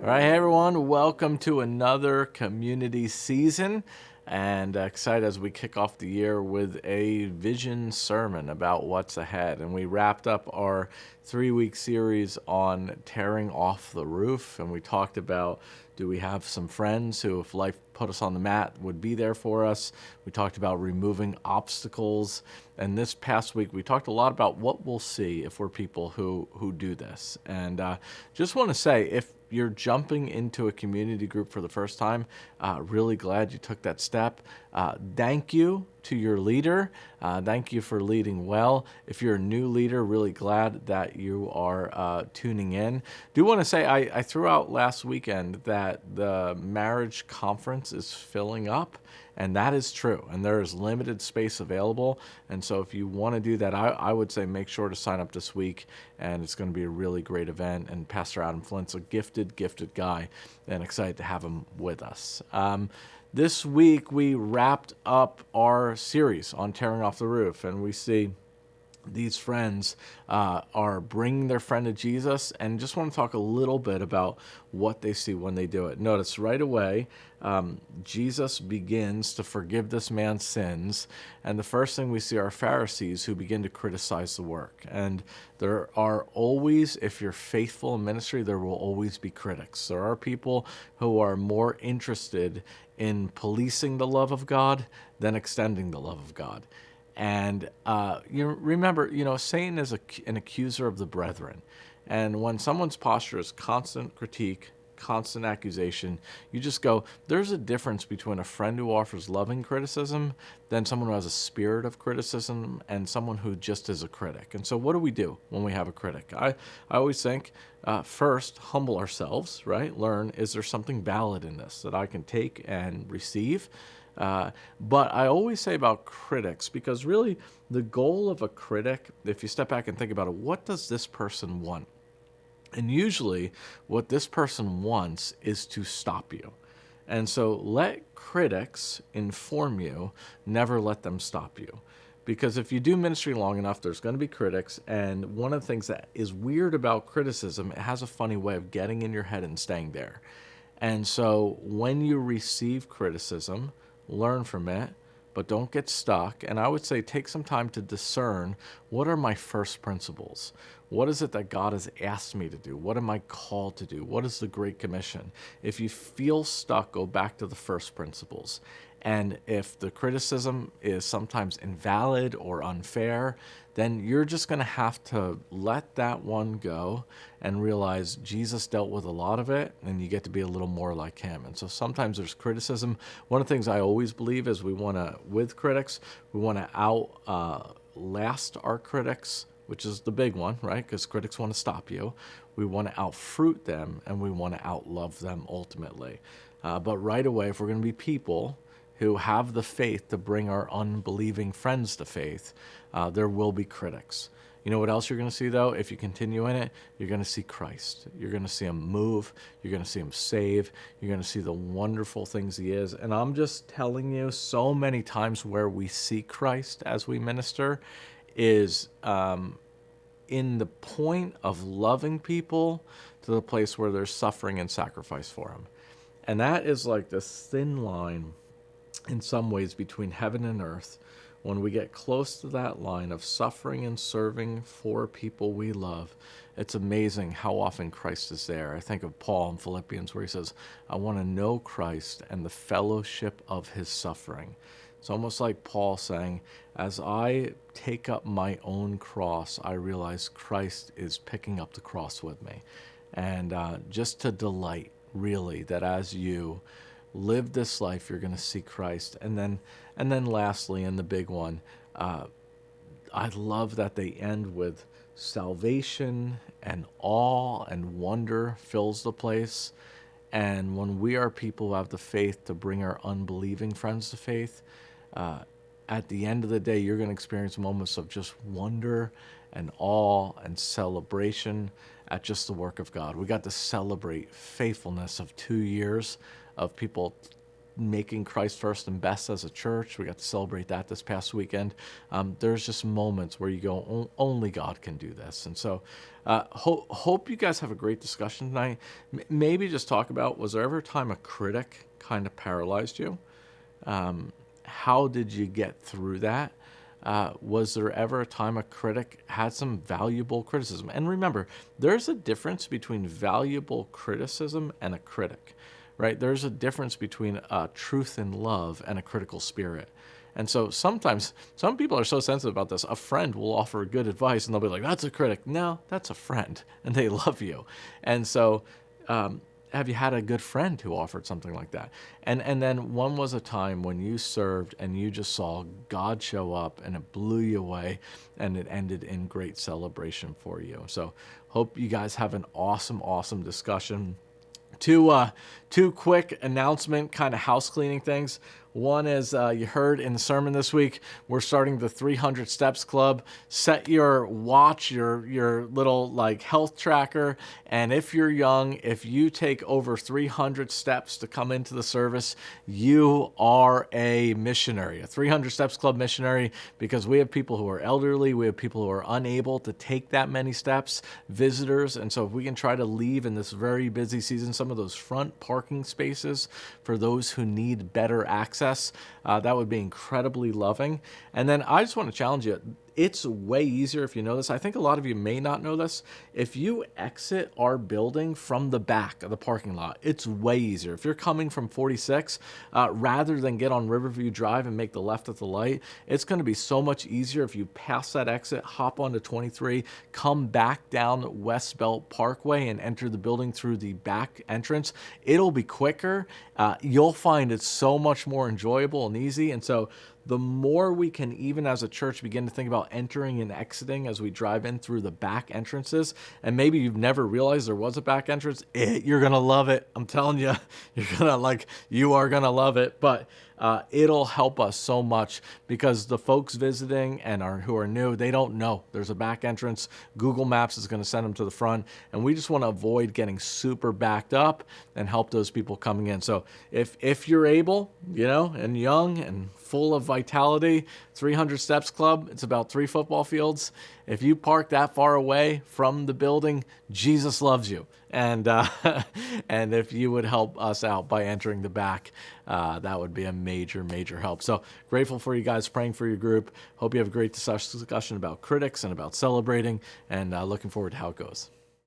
All right, hey everyone, welcome to another community season. And excited as we kick off the year with a vision sermon about what's ahead. And we wrapped up our 3-week series on tearing off the roof. And we talked about, do we have some friends who, if life put us on the mat, would be there for us? We talked about removing obstacles. And this past week, we talked a lot about what we'll see if we're people who do this. And just want to say, if you're jumping into a community group for the first time, really glad you took that step. Thank you to your leader. Thank you for leading well. If you're a new leader, really glad that you are tuning in. Do want to say I threw out last weekend that the marriage conference is filling up. And that is true. And there is limited space available. And so if you want to do that, I would say make sure to sign up this week. And it's going to be a really great event. And Pastor Adam Flint's a gifted guy. And excited to have him with us. This week, we wrapped up our series on tearing off the roof. And we see these friends are bringing their friend to Jesus, and just want to talk a little bit about what they see when they do it. Notice right away, Jesus begins to forgive this man's sins, and the first thing we see are Pharisees who begin to criticize the work. And there are always, if you're faithful in ministry, there will always be critics. There are people who are more interested in policing the love of God than extending the love of God. And you remember, Satan is an accuser of the brethren. And when someone's posture is constant critique, constant accusation, you just go, there's a difference between a friend who offers loving criticism than someone who has a spirit of criticism and someone who just is a critic. And so what do we do when we have a critic? I always think, first, humble ourselves, right? Learn, is there something valid in this that I can take and receive? But I always say about critics, because really the goal of a critic, if you step back and think about it, what does this person want? And usually what this person wants is to stop you. And so let critics inform you, never let them stop you. Because if you do ministry long enough, there's going to be critics. And one of the things that is weird about criticism, it has a funny way of getting in your head and staying there. And so when you receive criticism, learn from it, but don't get stuck. And I would say take some time to discern, what are my first principles? What is it that God has asked me to do? What am I called to do? What is the Great Commission? If you feel stuck, go back to the first principles. And if the criticism is sometimes invalid or unfair, then you're just going to have to let that one go and realize Jesus dealt with a lot of it, and you get to be a little more like him. And so sometimes there's criticism. One of the things I always believe is with critics, we want to outlast our critics, which is the big one, right? Because critics want to stop you. We want to outfruit them, and we want to outlove them ultimately. But right away, if we're going to be people who have the faith to bring our unbelieving friends to faith, there will be critics. You know what else you're going to see, though? If you continue in it, you're going to see Christ. You're going to see him move. You're going to see him save. You're going to see the wonderful things he is. And I'm just telling you, so many times where we see Christ as we minister is in the point of loving people to the place where there's suffering and sacrifice for him. And that is like this thin line in some ways between heaven and earth. When we get close to that line of suffering and serving for people we love, it's amazing how often Christ is there. I think of Paul in Philippians where he says, I want to know Christ and the fellowship of his suffering. It's almost like Paul saying, as I take up my own cross, I realize Christ is picking up the cross with me. And just to delight, really, that as you live this life, you're going to see Christ. And then lastly, and the big one, I love that they end with salvation and awe and wonder fills the place. And when we are people who have the faith to bring our unbelieving friends to faith, at the end of the day, you're going to experience moments of just wonder and awe and celebration at just the work of God. We got to celebrate faithfulness of 2 years of people making Christ first and best as a church. We got to celebrate that this past weekend. There's just moments where you go, Only God can do this." And so hope you guys have a great discussion tonight. Maybe just talk about, was there ever a time a critic kind of paralyzed you? How did you get through that? Was there ever a time a critic had some valuable criticism? And remember, there's a difference between valuable criticism and a critic, right? There's a difference between truth and love and a critical spirit. And so sometimes some people are so sensitive about this. A friend will offer good advice and they'll be like, "That's a critic." No, that's a friend, and they love you. And so have you had a good friend who offered something like that? And then when was a time when you served and you just saw God show up and it blew you away and it ended in great celebration for you? So hope you guys have an awesome discussion. Two quick announcement kind of house cleaning things. One is you heard in the sermon this week, we're starting the 300 Steps Club. Set your watch, your little like health tracker, and if you're young, if you take over 300 steps to come into the service, you are a missionary, a 300 Steps Club missionary, because we have people who are elderly, we have people who are unable to take that many steps, visitors, and so if we can try to leave in this very busy season some of those front parking spaces for those who need better access, that would be incredibly loving. And then I just want to challenge you. It's way easier if you know this. I think a lot of you may not know this. If you exit our building from the back of the parking lot, it's way easier. If you're coming from 46, rather than get on Riverview Drive and make the left at the light, it's going to be so much easier if you pass that exit, hop onto 23, come back down West Belt Parkway and enter the building through the back entrance. It'll be quicker. You'll find it so much more enjoyable and easy. And so the more we can, even as a church, begin to think about entering and exiting as we drive in through the back entrances, and maybe you've never realized there was a back entrance, you're going to love it. I'm telling you, you are going to love it. But it'll help us so much because the folks visiting and who are new, they don't know there's a back entrance. Google Maps is going to send them to the front, and we just want to avoid getting super backed up and help those people coming in. So if you're able, and young and full of vitality, 300 Steps Club, it's about 3 football fields. If you park that far away from the building, Jesus loves you. And and if you would help us out by entering the back, that would be a major help. So grateful for you guys, praying for your group. Hope you have a great discussion about critics and about celebrating, and looking forward to how it goes.